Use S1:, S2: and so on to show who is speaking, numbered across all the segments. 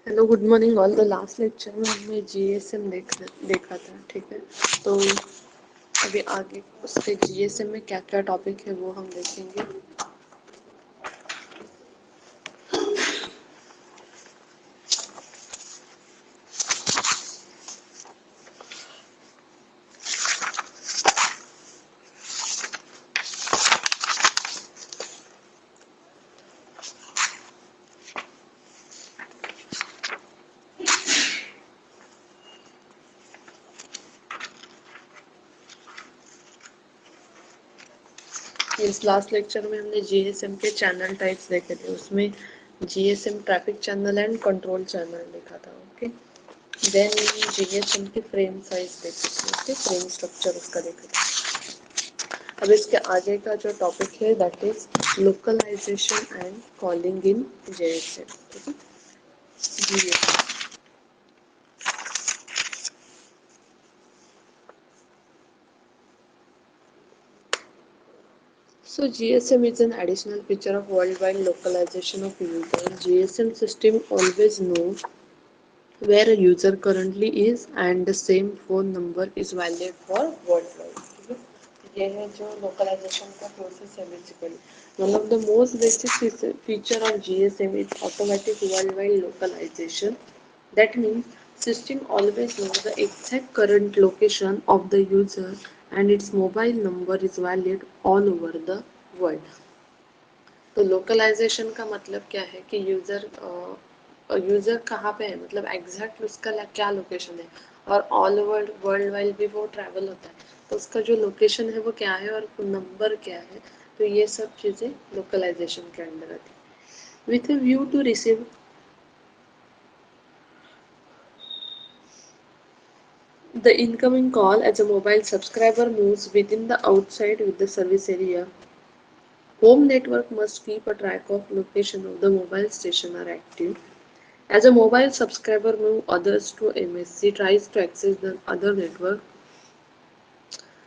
S1: Hello, good morning all. The last lecture में हमने GSM देखा था, ठीक है। तो अभी आगे उसके जीएसएम में क्या क्या टॉपिक है वो हम देखेंगे। इस लास्ट लेक्चर में हमने जीएसएम के चैनल टाइप्स देखे थे। उसमें GSM traffic channel and control channel देखा था, ओके। देन जीएसएम की फ्रेम साइज देखी थी, ओके, फ्रेम स्ट्रक्चर उसका देखा था। अब इसके आगे का जो टॉपिक है that is localisation and calling in GSM, ठीक है। GSM, so GSM is an additional feature of worldwide localization of user. GSM system always know where a user currently is and the same phone number is valid for worldwide. ये है जो localisation का process है basically. One of the most basic feature of GSM is automatic worldwide localization. That means system always knows the exact current location of the user and its mobile number is valid all over the world. तो localisation का मतलब क्या है कि user कहाँ पे है, मतलब एग्जैक्ट उसका क्या लोकेशन है, और ऑल ओवर वर्ल्ड वाइड भी वो ट्रैवल होता है तो उसका जो लोकेशन है वो क्या है और नंबर क्या है। तो ये सब चीज़ें लोकलाइजेशन के अंडर आती है। With a view to receive the incoming call as a mobile subscriber moves within the outside with the service area. Home network must keep a track of location of the mobile station are active. As a mobile subscriber moves others to MSC tries to access the other network,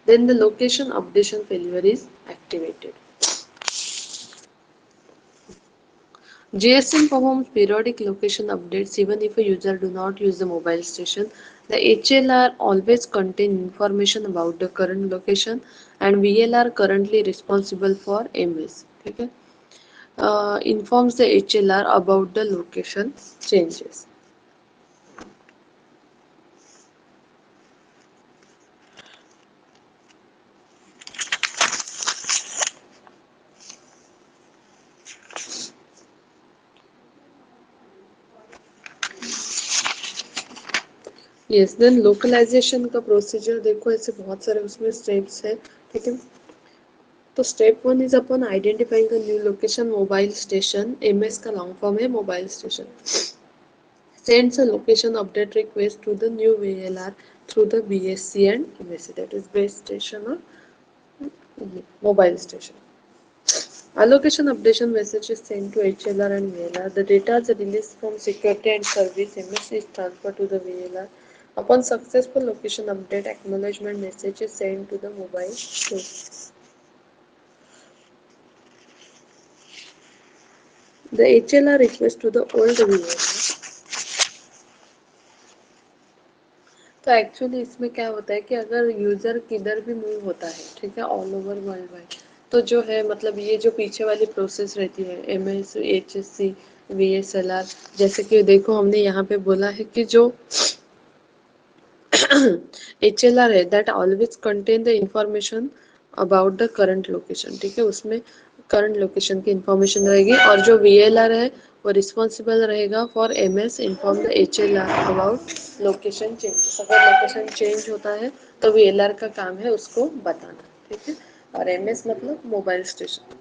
S1: then the location updation failure is activated. GSM performs periodic location updates even if a user do not use the mobile station. The HLR always contain information about the current location and VLR currently responsible for MS. Okay? Informs the HLR about the location changes. Yes, then localisation का procedure देखो, ऐसे बहुत सारे उसमें steps है, ठीक है। तो step one is upon identifying the new location mobile station, MS का लॉन्ग फॉर्म है mobile station, sends a location update request to the new VLR through the BSC and MSC, that is base station or mobile station. Allocation updation message is sent to HLR and VLR. The data is released from security and service. MS is transferred to the VLR. Upon successful location update, acknowledgement message is sent to the mobile phone. The HLR request to the old VLR. तो actually इसमें क्या होता है कि अगर user किधर भी move होता है, ठीक है, ऑल ओवर वर्ल्ड वाइड, तो जो है मतलब ये जो पीछे वाली प्रोसेस रहती है MS HSC VSLR, जैसे कि देखो हमने यहाँ पे बोला है कि जो HLR है that always contain the information about the current location, ठीक है, उसमें करंट लोकेशन की इंफॉर्मेशन रहेगी, और जो VLR है वो रिस्पॉन्सिबल रहेगा for MS inform the HLR about location change. अगर लोकेशन चेंज होता है तो VLR का काम है उसको बताना, ठीक है, और MS मतलब मोबाइल स्टेशन।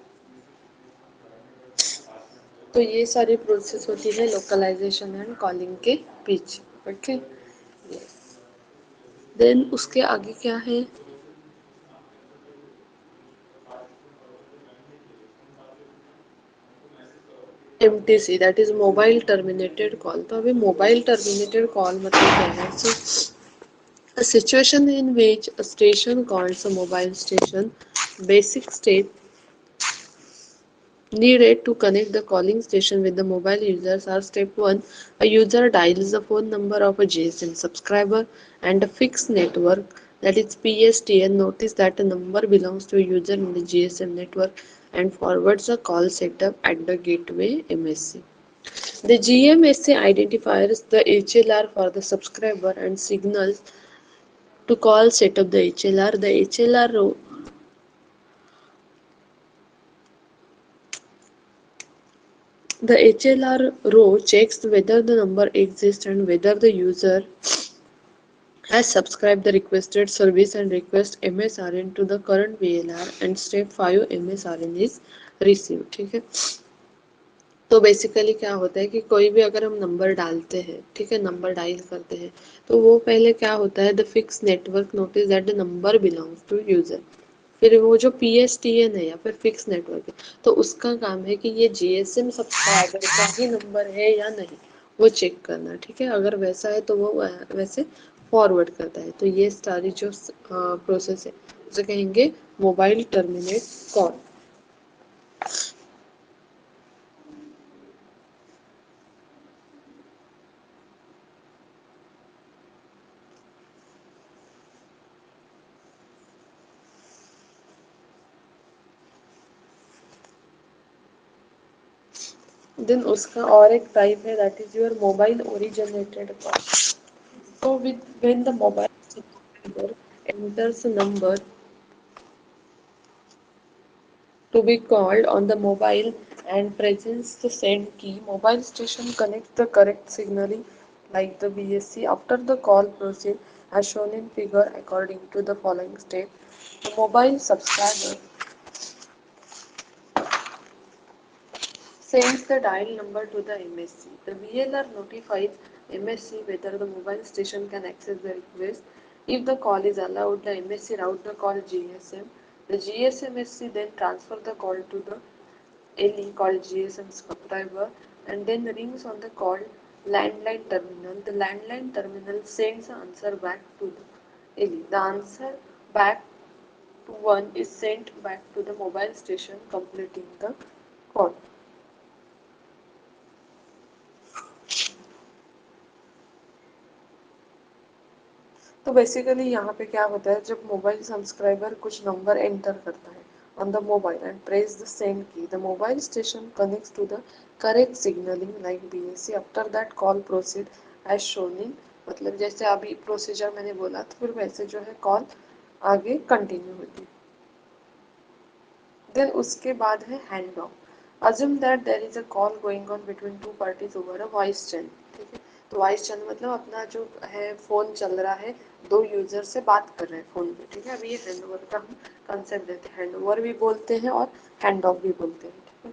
S1: तो ये सारी प्रोसेस होती है लोकलाइजेशन एंड कॉलिंग के बीच। ओके, देन उसके आगे क्या है, MTC, that is mobile terminated call. तो अभी मोबाइल टर्मिनेटेड कॉल मतलब क्या है, सो a situation in which a station calls a mobile station basic state needed to connect the calling station with the mobile users are: step 1, a user dials the phone number of a GSM subscriber and a fixed network, that is PSTN. Notice that the number belongs to a user in the GSM network and forwards the call setup at the gateway MSC. The GMSC identifies the HLR for the subscriber and signals to call setup the HLR. The HLR row checks whether the number exists and whether the user has subscribed the requested service and request MSRN to the current VLR, and step 5 MSRN is received. ठीक है, तो basically क्या होता है कि कोई भी अगर हम नंबर डालते हैं, ठीक है, नंबर डायल करते हैं, तो वो पहले क्या होता है, the fix network notice that the number belongs to user. फिर वो जो PSTN है या फिर फिक्स नेटवर्क है, तो उसका काम है कि ये GSM सब्सक्राइबर का ही नंबर है या नहीं, वो चेक करना। ठीक है, अगर वैसा है तो वो वैसे फॉरवर्ड करता है। तो ये सारी जो प्रोसेस है उसे कहेंगे मोबाइल टर्मिनेट कॉल। देन उसका और एक टाइप है, that is your mobile originated call. So when the mobile subscriber enters a number to be called on the mobile and presents the send key, mobile station connects the correct signaling like the BSC. After the call proceed as shown in figure according to the following step. The mobile subscriber sends the dial number to the MSC. The VLR notifies MSC whether the mobile station can access the request. If the call is allowed, the MSC route the call GSM. The GSMSC then transfer the call to the LE called GSM subscriber and then rings on the call landline terminal. The landline terminal sends an answer back to the LE. The answer back to one is sent back to the mobile station completing the call. तो basically यहाँ पे क्या होता है, जब mobile subscriber कुछ number enter करता है on the mobile and press the send key, the mobile station connects to the correct signalling like BSC। After that call proceed as shown in, मतलब जैसे अभी प्रोसीजर मैंने बोला तो फिर वैसे जो है कॉल आगे कंटिन्यू होती है। देन उसके बाद है hand off. Assume that there is a call going on between two parties over a voice channel. ठीक है, तो वॉइस चैनल मतलब अपना जो है फोन चल रहा है, दो यूजर से बात कर रहे हैं फोन पे। ठीक है, अभी ये हैंड ओवर का हम कंसेप्ट देते हैं, हैंड ओवर भी बोलते हैं और हैंड ऑफ भी बोलते हैं। ठीक है,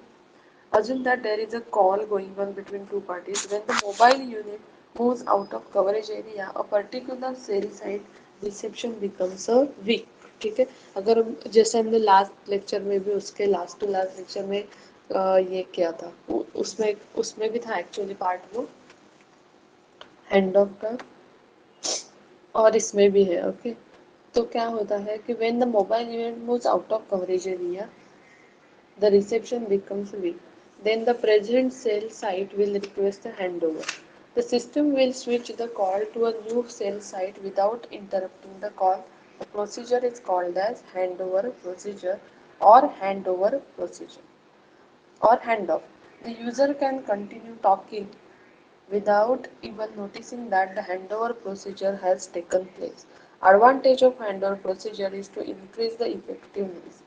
S1: assume that there is a call going on between two parties. When the mobile unit moves out of coverage area, a particular cell site reception becomes a weak. ठीक है, अगर जैसे हमने लास्ट लेक्चर में भी, उसके लास्ट टू लास्ट लेक्चर में ये किया था, उसमें उसमें भी था एक्चुअली पार्ट वो हैंड ऑफ का, और इसमें भी है। ओके, तो क्या होता है कि when the mobile unit moves out of coverage area, the reception becomes weak. Then the present cell site will request a handover. The system will switch the call to a new cell site without interrupting the call. The procedure is called as handover procedure or handover procedure or handoff. The user can continue talking without even noticing that the handover procedure has taken place. Advantage of handover procedure is to increase the effectiveness.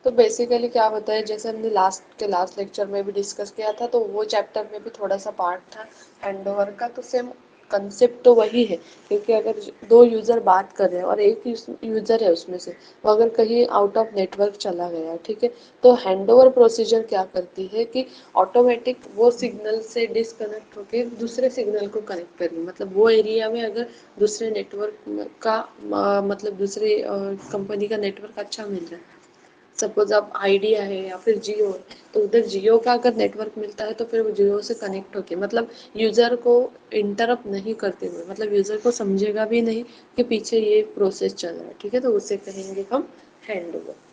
S1: तो basically क्या होता है, जैसे हमने last lecture में भी discuss किया था, तो वो चैप्टर में भी थोड़ा सा पार्ट था हैंडओवर का, तो सेम कंसेप्ट तो वही है, क्योंकि अगर दो यूज़र बात कर रहे हैं और एक यूज़र है उसमें से, वो अगर कहीं आउट ऑफ नेटवर्क चला गया, ठीक है, तो हैंडओवर प्रोसीजर क्या करती है कि ऑटोमेटिक वो सिग्नल से डिसकनेक्ट होकर दूसरे सिग्नल को कनेक्ट करेगी। मतलब वो एरिया में अगर दूसरे नेटवर्क का मतलब दूसरे कंपनी का नेटवर्क अच्छा मिल रहा है, सपोज अब आइडिया है या फिर जियो है, तो उधर जियो का अगर नेटवर्क मिलता है तो फिर वो जियो से कनेक्ट होके मतलब यूजर को इंटरप्ट नहीं करते हुए, मतलब यूजर को समझेगा भी नहीं कि पीछे ये प्रोसेस चल रहा है, ठीक है, तो उसे कहेंगे हम हैंड ओवर।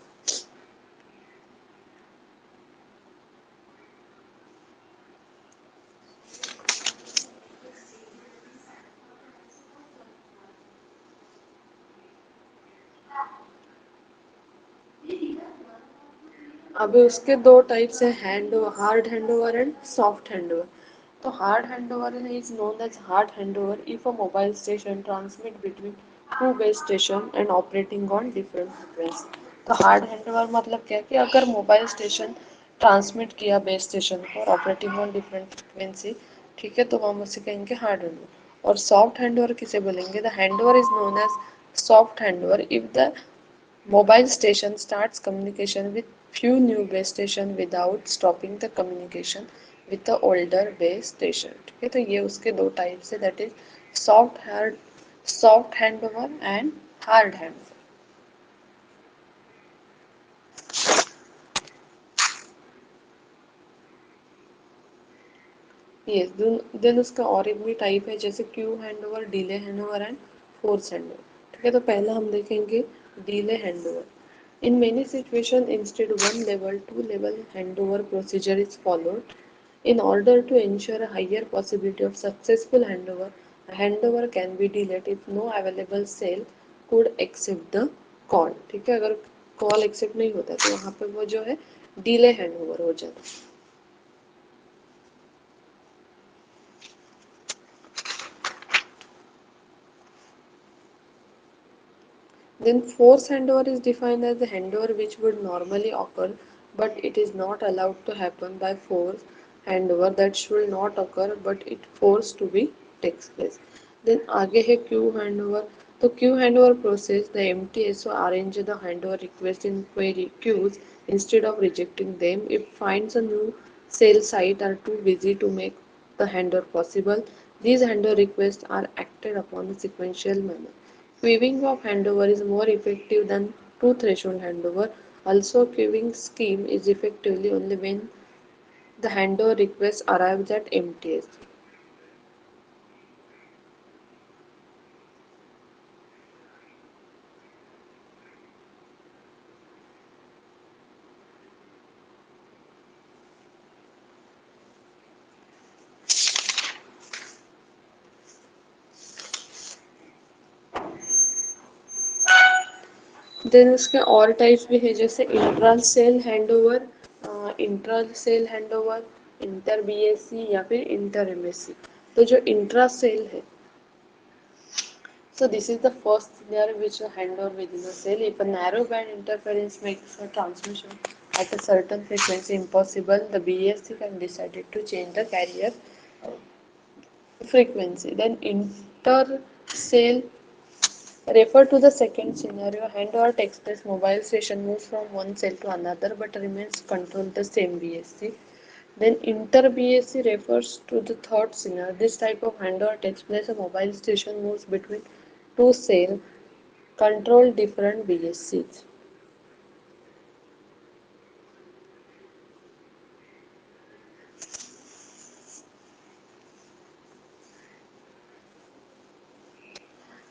S1: अभी उसके दो टाइप्स है, hand hard hand over and soft hand over. तो hard hand over is known as hard hand over if a mobile station transmit between two base station and operating on different frequency. तो hard hand ओवर मतलब क्या है कि अगर mobile station transmit किया base station पर ऑपरेटिंग ऑन डिफरेंट फ्रीक्वेंसी, ठीक है, तो हम उसे कहेंगे हार्ड हैंड ओवर। और सॉफ्ट हैंड ओवर किसे बोलेंगे? The hand over is known as soft hand over if the mobile station starts communication with few new base station without stopping the communication with the older base station। ठीक है, तो ये उसके दो types है, that is soft hard soft hand over and hard hand over. Yes, then उसका और एक भी टाइप है, जैसे queue handover, delay hand over and force handover. ठीक है, तो पहला हम देखेंगे delay handover. In many situations, instead one level, two level handover procedure is followed. In order to ensure a higher possibility of successful handover, a handover can be delayed if no available cell could accept the call। ठीक है, अगर call accept नहीं होता तो वहाँ पे वो जो है डिले हैंडओवर हो जाता है। Then force handover is defined as the handover which would normally occur, but it is not allowed to happen by force handover that should not occur, but it forced to be takes place. Then आगे है queue handover। तो queue handover process, the MTSO arrange the handover request in query queues instead of rejecting them. It finds a new sale site are too busy to make the handover possible. These handover requests are acted upon in a sequential manner. Queuing of handover is more effective than two-threshold handover. Also, queuing scheme is effectively only when the handover request arrives at MTS. Then उसके और types भी है, जैसे intra cell handover, intra cell handover, inter BSC या फिर inter MSC. तो जो intra cell है, so this is the first scenario which a handover within a cell. If a narrow band interference makes a transmission at a certain frequency impossible, the BSC can decide to change the carrier frequency. Then inter cell refer to the second scenario. Handover takes place. Mobile station moves from one cell to another but remains controlled the same BSC. Then inter BSC refers to the third scenario. This type of handover takes place. A mobile station moves between two cells control different BSCs.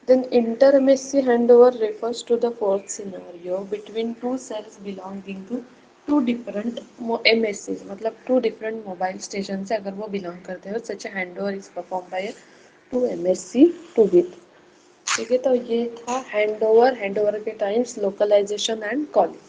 S1: Then intermessi handover refers to the fourth scenario between two cells belonging to two different MSCs, मतलब two different mobile stations से अगर वो belong करते हो, such a handover is performed by a two MSC to with। ठीक है, तो ये था हैंडओवर, हैंडओवर के टाइम्स, लोकलाइजेशन एंड कॉलिंग।